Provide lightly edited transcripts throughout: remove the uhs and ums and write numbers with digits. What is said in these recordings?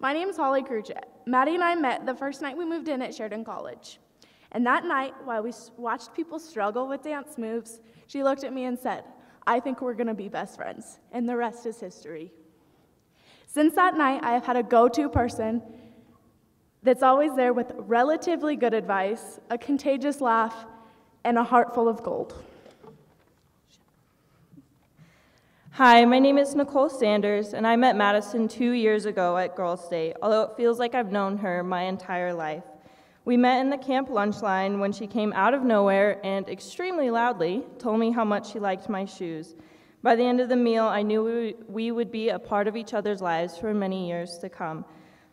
My name is Holly Kruchet. Maddie and I met the first night we moved in at Sheridan College. And that night, while we watched people struggle with dance moves, she looked at me and said, "I think we're going to be best friends," and the rest is history. Since that night, I have had a go-to person that's always there with relatively good advice, a contagious laugh, and a heart full of gold. Hi, my name is Nicole Sanders, and I met Madison 2 years ago at Girls' Day, although it feels like I've known her my entire life. We met in the camp lunch line when she came out of nowhere and extremely loudly told me how much she liked my shoes. By the end of the meal, I knew we would be a part of each other's lives for many years to come.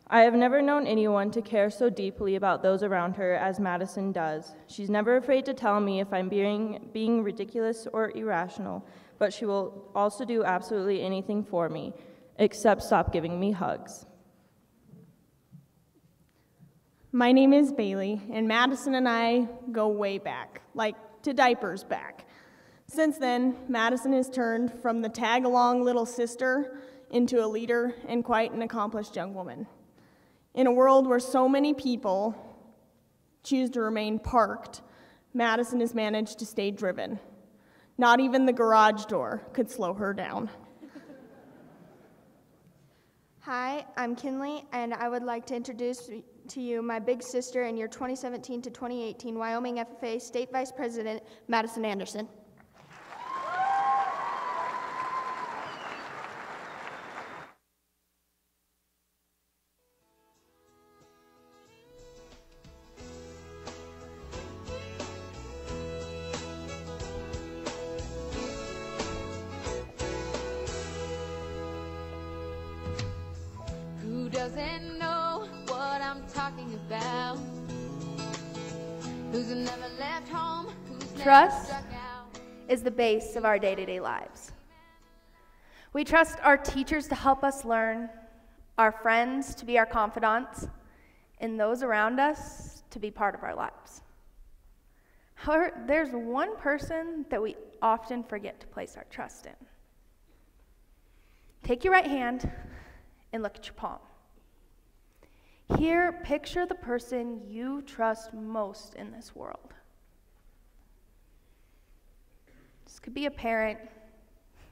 I have never known anyone to care so deeply about those around her as Madison does. She's never afraid to tell me if I'm being ridiculous or irrational, but she will also do absolutely anything for me, except stop giving me hugs. My name is Bailey, and Madison and I go way back, like to diapers back. Since then, Madison has turned from the tag-along little sister into a leader and quite an accomplished young woman. In a world where so many people choose to remain parked, Madison has managed to stay driven. Not even the garage door could slow her down. Hi, I'm Kinley, and I would like to introduce to you my big sister and your 2017 to 2018 Wyoming FFA State Vice President, Madison Anderson. Who doesn't know what I'm talking about? Who's never left home? Who's never Trust struck out? is the base of our day-to-day lives. We trust our teachers to help us learn, our friends to be our confidants, and those around us to be part of our lives. However, there's one person that we often forget to place our trust in. Take your right hand and look at your palm. Here, picture the person you trust most in this world. This could be a parent,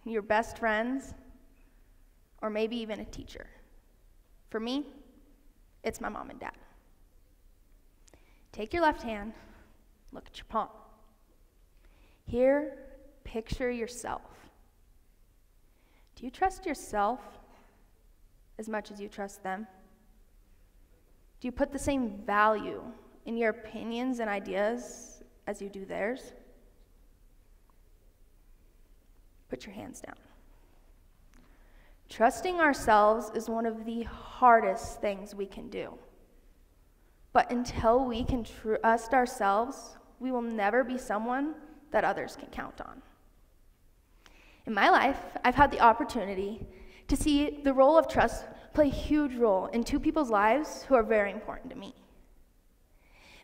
your best friends, or maybe even a teacher. For me, it's my mom and dad. Take your left hand, look at your palm. Here, picture yourself. Do you trust yourself as much as you trust them? Do you put the same value in your opinions and ideas as you do theirs? Put your hands down. Trusting ourselves is one of the hardest things we can do. But until we can trust ourselves, we will never be someone that others can count on. In my life, I've had the opportunity to see the role of trust play a huge role in two people's lives who are very important to me.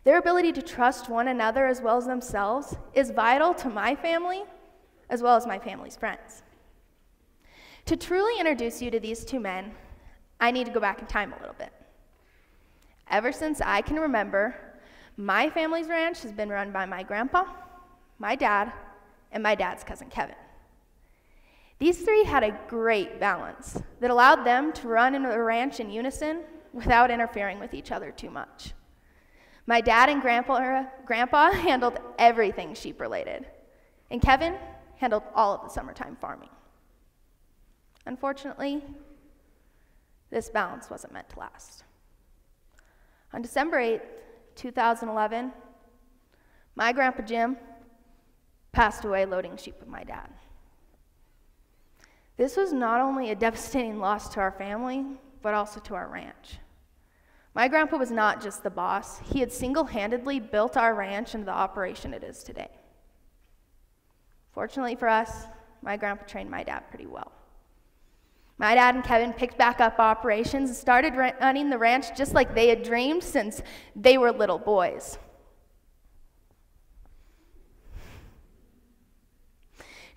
Their ability to trust one another as well as themselves is vital to my family as well as my family's friends. To truly introduce you to these two men, I need to go back in time a little bit. Ever since I can remember, my family's ranch has been run by my grandpa, my dad, and my dad's cousin Kevin. These three had a great balance that allowed them to run into the ranch in unison without interfering with each other too much. My dad and grandpa handled everything sheep-related, and Kevin handled all of the summertime farming. Unfortunately, this balance wasn't meant to last. On December 8th, 2011, my grandpa Jim passed away loading sheep with my dad. This was not only a devastating loss to our family, but also to our ranch. My grandpa was not just the boss. He had single-handedly built our ranch into the operation it is today. Fortunately for us, my grandpa trained my dad pretty well. My dad and Kevin picked back up operations and started running the ranch just like they had dreamed since they were little boys.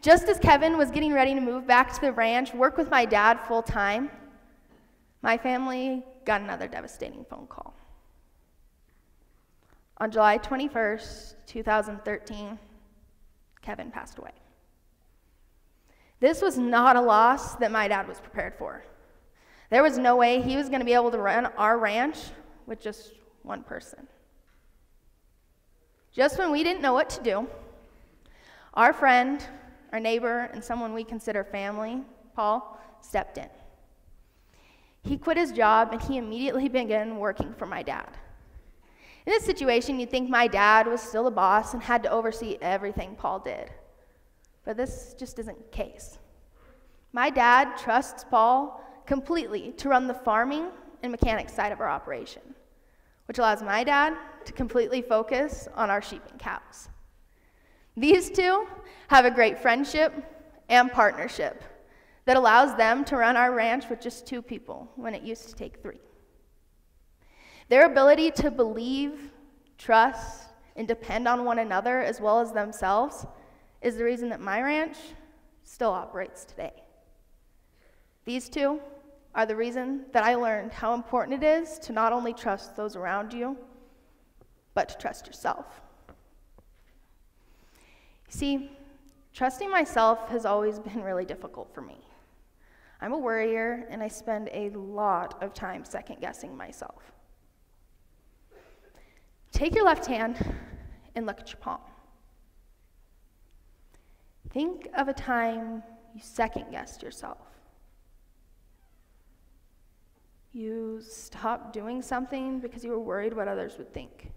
Just as Kevin was getting ready to move back to the ranch, work with my dad full-time, my family got another devastating phone call. On July 21st, 2013, Kevin passed away. This was not a loss that my dad was prepared for. There was no way he was going to be able to run our ranch with just one person. Just when we didn't know what to do, our friend, our neighbor, and someone we consider family, Paul, stepped in. He quit his job and he immediately began working for my dad. In this situation, you'd think my dad was still the boss and had to oversee everything Paul did. But this just isn't the case. My dad trusts Paul completely to run the farming and mechanics side of our operation, which allows my dad to completely focus on our sheep and cows. These two have a great friendship and partnership that allows them to run our ranch with just 2 people when it used to take 3. Their ability to believe, trust, and depend on one another as well as themselves is the reason that my ranch still operates today. These two are the reason that I learned how important it is to not only trust those around you, but to trust yourself. See, trusting myself has always been really difficult for me. I'm a worrier, and I spend a lot of time second-guessing myself. Take your left hand and look at your palm. Think of a time you second-guessed yourself. You stopped doing something because you were worried what others would think.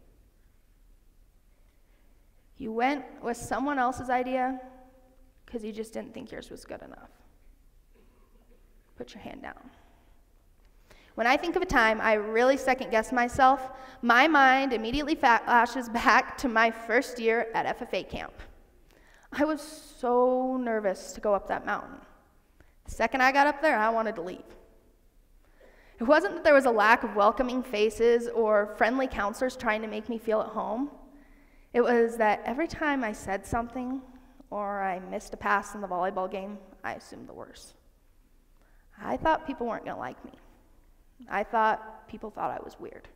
You went with someone else's idea because you just didn't think yours was good enough. Put your hand down. When I think of a time I really second-guessed myself, my mind immediately flashes back to my first year at FFA camp. I was so nervous to go up that mountain. The second I got up there, I wanted to leave. It wasn't that there was a lack of welcoming faces or friendly counselors trying to make me feel at home. It was that every time I said something or I missed a pass in the volleyball game, I assumed the worst. I thought people weren't going to like me. I thought people thought I was weird.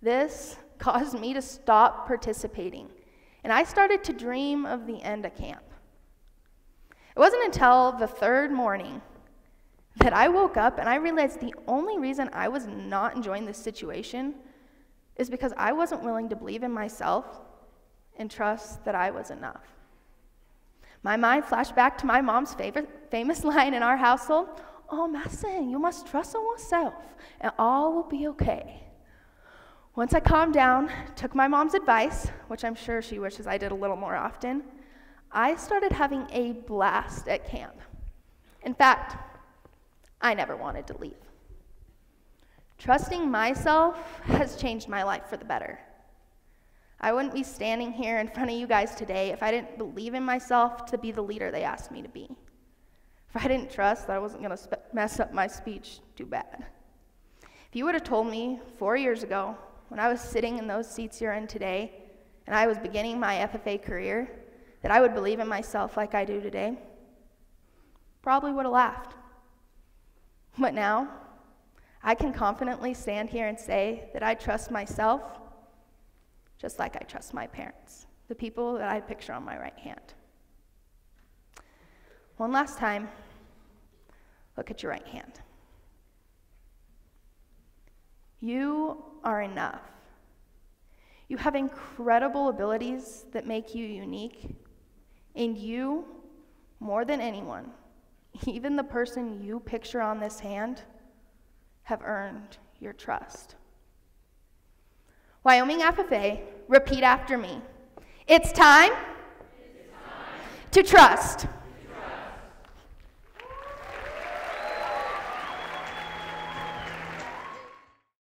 This caused me to stop participating, and I started to dream of the end of camp. It wasn't until the 3rd morning that I woke up and I realized the only reason I was not enjoying this situation is because I wasn't willing to believe in myself and trust that I was enough. My mind flashed back to my mom's famous line in our household, "Oh, Madison, you must trust in yourself, and all will be okay." Once I calmed down, took my mom's advice, which I'm sure she wishes I did a little more often, I started having a blast at camp. In fact, I never wanted to leave. Trusting myself has changed my life for the better. I wouldn't be standing here in front of you guys today if I didn't believe in myself to be the leader they asked me to be. If I didn't trust that I wasn't going to mess up my speech too bad. If you would have told me 4 years ago, when I was sitting in those seats you're in today, and I was beginning my FFA career, that I would believe in myself like I do today, probably would have laughed. But now, I can confidently stand here and say that I trust myself just like I trust my parents, the people that I picture on my right hand. One last time, look at your right hand. You are enough. You have incredible abilities that make you unique, and you, more than anyone, even the person you picture on this hand, have earned your trust. Wyoming FFA, repeat after me. It's time to trust.